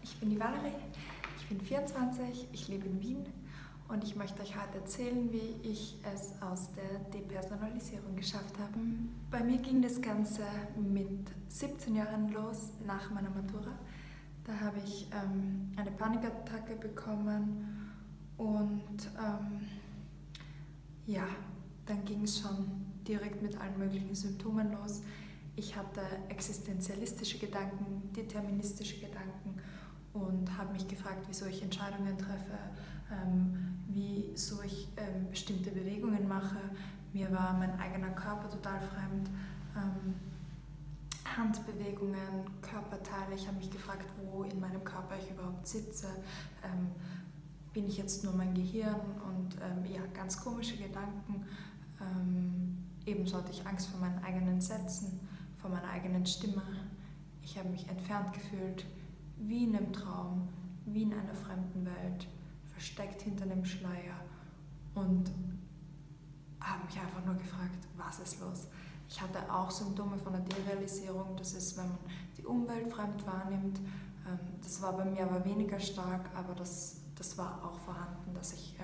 ich bin die Valerie, ich bin 24, ich lebe in Wien und ich möchte euch heute erzählen, wie ich es aus der Depersonalisierung geschafft habe. Bei mir ging das Ganze mit 17 Jahren los, nach meiner Matura. Da habe ich eine Panikattacke bekommen und ja, dann ging es schon direkt mit allen möglichen Symptomen los. Ich hatte existenzialistische Gedanken, deterministische Gedanken und habe mich gefragt, wieso ich Entscheidungen treffe, wieso ich bestimmte Bewegungen mache. Mir war mein eigener Körper total fremd. Handbewegungen, Körperteile. Ich habe mich gefragt, wo in meinem Körper ich überhaupt sitze. Bin ich jetzt nur mein Gehirn? Und ja, ganz komische Gedanken. Ebenso hatte ich Angst vor meinen eigenen Sätzen, vor meiner eigenen Stimme. Ich habe mich entfernt gefühlt, wie in einem Traum, wie in einer fremden Welt, versteckt hinter einem Schleier und habe mich einfach nur gefragt, was ist los? Ich hatte auch Symptome von der Derealisierung, das ist, wenn man die Umwelt fremd wahrnimmt. Das war bei mir aber weniger stark, aber das war auch vorhanden, dass ich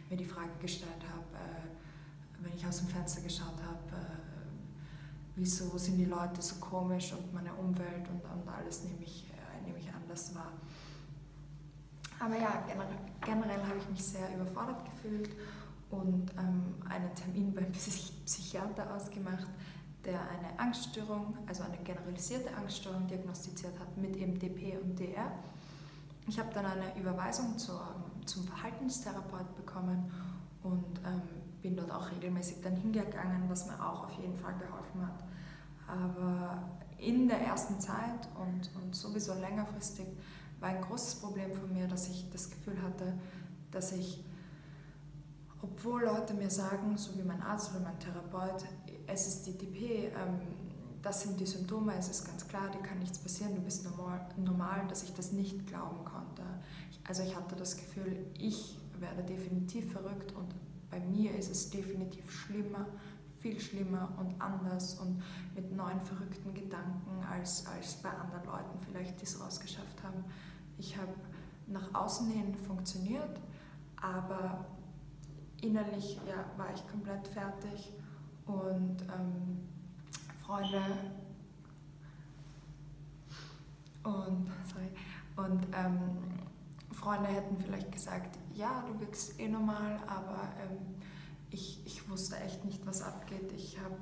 mir die Frage gestellt habe, wenn ich aus dem Fenster geschaut habe, wieso sind die Leute so komisch und meine Umwelt und alles nehme ich anders wahr. Aber ja, generell habe ich mich sehr überfordert gefühlt und einen Termin beim Psychiater ausgemacht, der eine Angststörung, also eine generalisierte Angststörung diagnostiziert hat mit eben DP und DR. Ich habe dann eine Überweisung zum Verhaltenstherapeut bekommen und bin dort auch regelmäßig dann hingegangen, was mir auch auf jeden Fall geholfen hat. Aber in der ersten Zeit und sowieso längerfristig war ein großes Problem von mir, dass ich das Gefühl hatte, dass ich, obwohl Leute mir sagen, so wie mein Arzt oder mein Therapeut, es ist die DP, das sind die Symptome, es ist ganz klar, dir kann nichts passieren, du bist normal, dass ich das nicht glauben konnte. Also ich hatte das Gefühl, ich werde definitiv verrückt und bei mir ist es definitiv schlimmer, viel schlimmer und anders und mit neuen verrückten Gedanken als bei anderen Leuten vielleicht, die es rausgeschafft haben. Ich habe nach außen hin funktioniert, aber innerlich ja, war ich komplett fertig und Freunde hätten vielleicht gesagt, ja, du wirkst eh normal, aber ich wusste echt nicht, was abgeht. Ich habe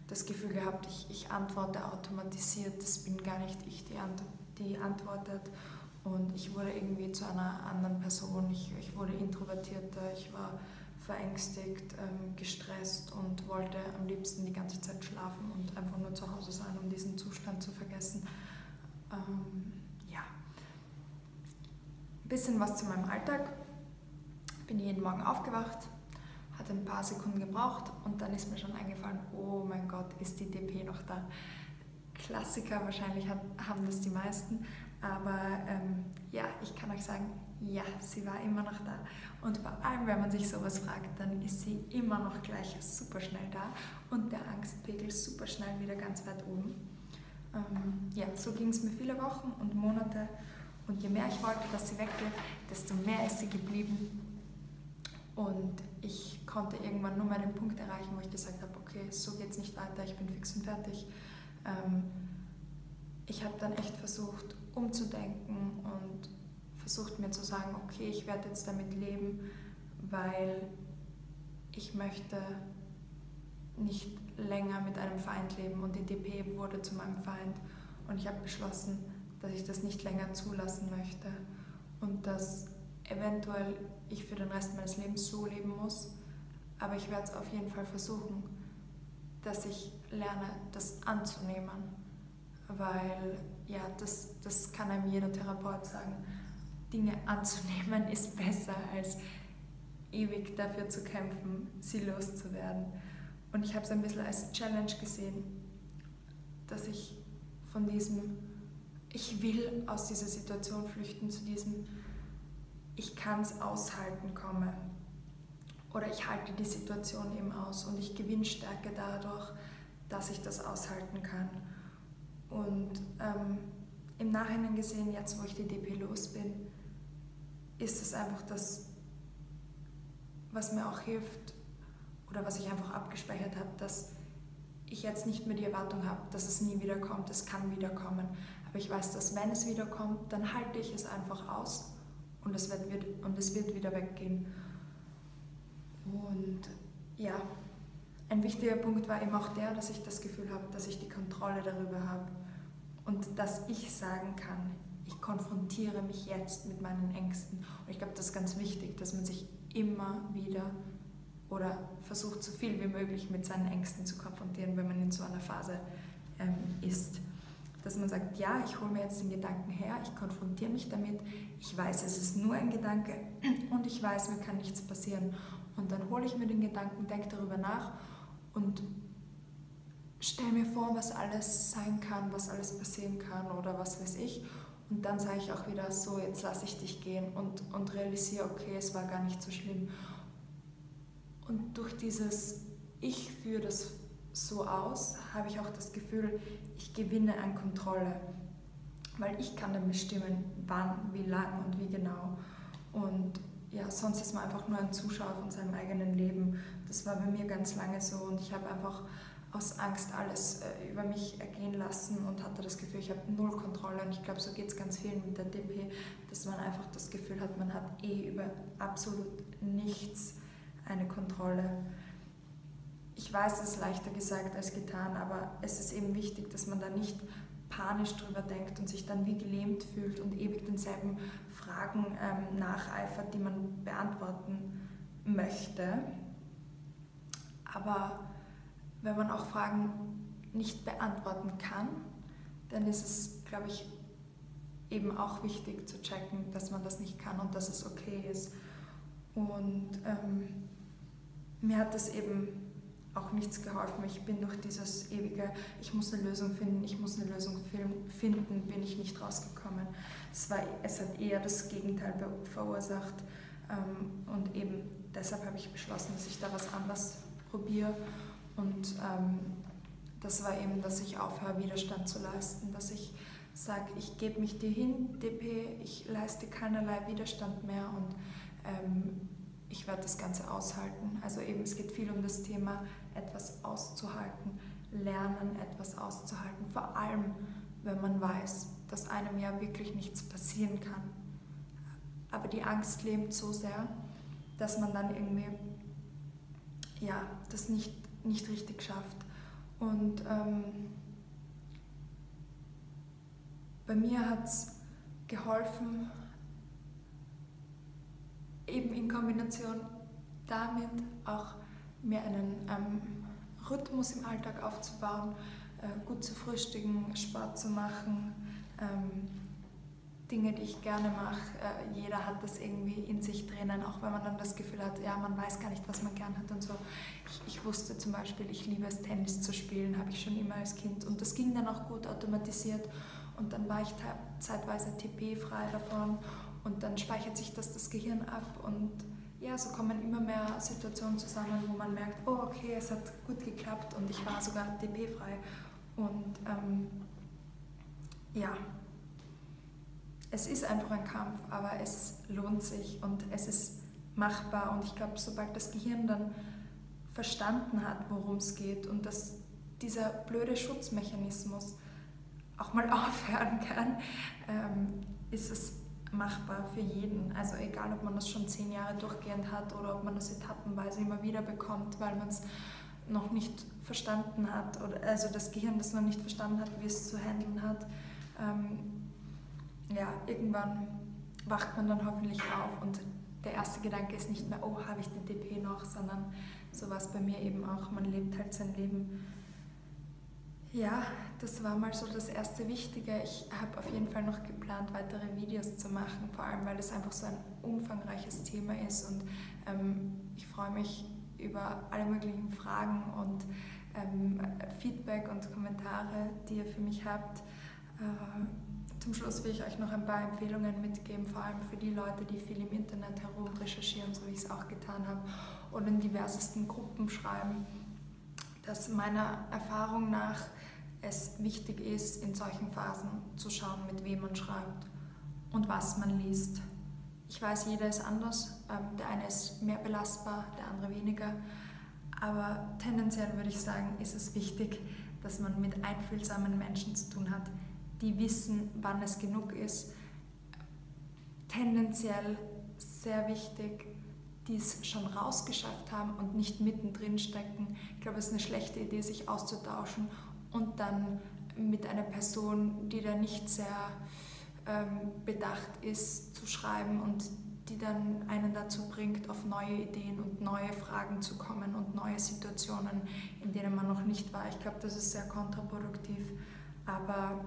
das Gefühl gehabt, ich antworte automatisiert, das bin gar nicht ich, die antwortet. Und ich wurde irgendwie zu einer anderen Person, ich wurde introvertierter, ich war verängstigt, gestresst und wollte am liebsten die ganze Zeit schlafen und einfach nur zu Hause sein, um diesen Zustand zu vergessen. Ja. Ein bisschen was zu meinem Alltag. Bin jeden Morgen aufgewacht, hat ein paar Sekunden gebraucht und dann ist mir schon eingefallen, oh mein Gott, ist die DP noch da? Klassiker, wahrscheinlich haben das die meisten, aber ja, ich kann euch sagen, ja, sie war immer noch da. Und vor allem, wenn man sich sowas fragt, dann ist sie immer noch gleich super schnell da und der Angstpegel super schnell wieder ganz weit oben. Ja, so ging es mir viele Wochen und Monate und je mehr ich wollte, dass sie weggeht, desto mehr ist sie geblieben. Und ich konnte irgendwann nur mal den Punkt erreichen, wo ich gesagt habe, okay, so geht es nicht weiter, ich bin fix und fertig. Ich habe dann echt versucht, umzudenken und versucht mir zu sagen, okay, ich werde jetzt damit leben, weil ich möchte nicht länger mit einem Feind leben und die DP wurde zu meinem Feind und ich habe beschlossen, dass ich das nicht länger zulassen möchte und dass eventuell ich für den Rest meines Lebens so leben muss, aber ich werde es auf jeden Fall versuchen, dass ich lerne, das anzunehmen, weil ja, das kann einem jeder Therapeut sagen, Dinge anzunehmen ist besser als ewig dafür zu kämpfen, sie loszuwerden. Und ich habe es ein bisschen als Challenge gesehen, dass ich von diesem, ich will aus dieser Situation flüchten, zu diesem, ich kann es aushalten komme. Oder ich halte die Situation eben aus und ich gewinne Stärke dadurch, dass ich das aushalten kann. Und im Nachhinein gesehen, jetzt wo ich die DP los bin, ist es einfach das, was mir auch hilft oder was ich einfach abgespeichert habe, dass ich jetzt nicht mehr die Erwartung habe, dass es nie wiederkommt, es kann wiederkommen. Aber ich weiß, dass wenn es wiederkommt, dann halte ich es einfach aus und es wird wieder weggehen. Und ja, ein wichtiger Punkt war eben auch der, dass ich das Gefühl habe, dass ich die Kontrolle darüber habe und dass ich sagen kann, ich konfrontiere mich jetzt mit meinen Ängsten. Und ich glaube, das ist ganz wichtig, dass man sich immer wieder oder versucht, so viel wie möglich mit seinen Ängsten zu konfrontieren, wenn man in so einer Phase ist. Dass man sagt, ja, ich hole mir jetzt den Gedanken her, ich konfrontiere mich damit, ich weiß, es ist nur ein Gedanke und ich weiß, mir kann nichts passieren. Und dann hole ich mir den Gedanken, denke darüber nach und stelle mir vor, was alles sein kann, was alles passieren kann oder was weiß ich. Und dann sage ich auch wieder so, jetzt lasse ich dich gehen und realisiere, okay, es war gar nicht so schlimm. Und durch dieses Ich führe das so aus, habe ich auch das Gefühl, ich gewinne an Kontrolle. Weil ich kann dann bestimmen, wann, wie lang und wie genau. Und ja, sonst ist man einfach nur ein Zuschauer von seinem eigenen Leben. Das war bei mir ganz lange so und ich habe einfach aus Angst alles über mich ergehen lassen und hatte das Gefühl, ich habe null Kontrolle. Und ich glaube, so geht es ganz vielen mit der DP, dass man einfach das Gefühl hat, man hat über absolut nichts eine Kontrolle. Ich weiß, es ist leichter gesagt als getan, aber es ist eben wichtig, dass man da nicht panisch drüber denkt und sich dann wie gelähmt fühlt und ewig denselben Fragen nacheifert, die man beantworten möchte. Aber wenn man auch Fragen nicht beantworten kann, dann ist es, glaube ich, eben auch wichtig zu checken, dass man das nicht kann und dass es okay ist. Und mir hat das eben auch nichts geholfen. Ich bin durch dieses ewige, ich muss eine Lösung finden, bin ich nicht rausgekommen. Es hat eher das Gegenteil verursacht. Und eben deshalb habe ich beschlossen, dass ich da was anderes probiere. Und das war eben, dass ich aufhöre, Widerstand zu leisten, dass ich sage, ich gebe mich dir hin, DP, ich leiste keinerlei Widerstand mehr und ich werde das Ganze aushalten. Also eben, es geht viel um das Thema, etwas auszuhalten, lernen, etwas auszuhalten. Vor allem, wenn man weiß, dass einem ja wirklich nichts passieren kann. Aber die Angst lähmt so sehr, dass man dann irgendwie ja, das nicht richtig schafft. Und bei mir hat es geholfen, eben in Kombination damit auch mir einen Rhythmus im Alltag aufzubauen, gut zu frühstücken, Sport zu machen, Dinge, die ich gerne mache. Jeder hat das irgendwie in sich drinnen, auch wenn man dann das Gefühl hat, ja, man weiß gar nicht, was man gern hat und so. Ich wusste zum Beispiel, ich liebe es, Tennis zu spielen, habe ich schon immer als Kind und das ging dann auch gut automatisiert und dann war ich zeitweise TP-frei davon und dann speichert sich das Gehirn ab und ja, so kommen immer mehr Situationen zusammen, wo man merkt, oh okay, es hat gut geklappt und ich war sogar TP-frei und ja, es ist einfach ein Kampf, aber es lohnt sich und es ist machbar und ich glaube, sobald das Gehirn dann verstanden hat, worum es geht und dass dieser blöde Schutzmechanismus auch mal aufhören kann, ist es machbar für jeden. Also egal, ob man das schon 10 Jahre durchgehend hat oder ob man das etappenweise immer wieder bekommt, weil man es noch nicht verstanden hat oder also das Gehirn das noch nicht verstanden hat, wie es zu handeln hat. Ja, irgendwann wacht man dann hoffentlich auf und der erste Gedanke ist nicht mehr, oh, habe ich die DP noch, sondern so war es bei mir eben auch, man lebt halt sein Leben. Ja, das war mal so das erste Wichtige. Ich habe auf jeden Fall noch geplant, weitere Videos zu machen, vor allem weil es einfach so ein umfangreiches Thema ist und ich freue mich über alle möglichen Fragen und Feedback und Kommentare, die ihr für mich habt. Zum Schluss will ich euch noch ein paar Empfehlungen mitgeben, vor allem für die Leute, die viel im Internet herum recherchieren, so wie ich es auch getan habe, und in diversesten Gruppen schreiben, dass meiner Erfahrung nach es wichtig ist, in solchen Phasen zu schauen, mit wem man schreibt und was man liest. Ich weiß, jeder ist anders. Der eine ist mehr belastbar, der andere weniger. Aber tendenziell würde ich sagen, ist es wichtig, dass man mit einfühlsamen Menschen zu tun hat, die wissen, wann es genug ist. Tendenziell sehr wichtig, die es schon rausgeschafft haben und nicht mittendrin stecken. Ich glaube, es ist eine schlechte Idee, sich auszutauschen und dann mit einer Person, die da nicht sehr bedacht ist, zu schreiben und die dann einen dazu bringt, auf neue Ideen und neue Fragen zu kommen und neue Situationen, in denen man noch nicht war. Ich glaube, das ist sehr kontraproduktiv. Aber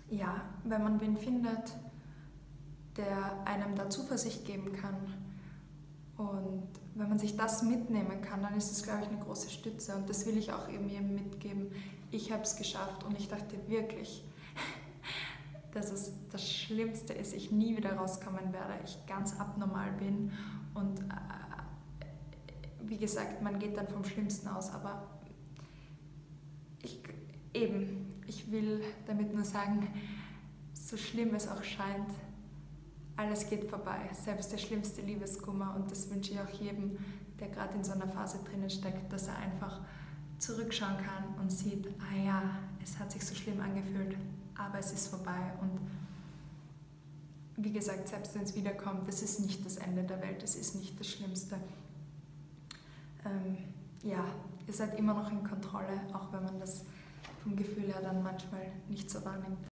ja, wenn man wen findet, der einem da Zuversicht geben kann und wenn man sich das mitnehmen kann, dann ist das, glaube ich, eine große Stütze. Und das will ich auch eben jedem mitgeben. Ich habe es geschafft und ich dachte wirklich, dass es das Schlimmste ist, ich nie wieder rauskommen werde, ich ganz abnormal bin und wie gesagt, man geht dann vom Schlimmsten aus, aber ich will damit nur sagen, so schlimm es auch scheint, alles geht vorbei, selbst der schlimmste Liebeskummer, und das wünsche ich auch jedem, der gerade in so einer Phase drinnen steckt, dass er einfach zurückschauen kann und sieht, ah ja, es hat sich so schlimm angefühlt, aber es ist vorbei. Und wie gesagt, selbst wenn es wiederkommt, das ist nicht das Ende der Welt, das ist nicht das Schlimmste. Ja, ihr seid immer noch in Kontrolle, auch wenn man das vom Gefühl her dann manchmal nicht so wahrnimmt.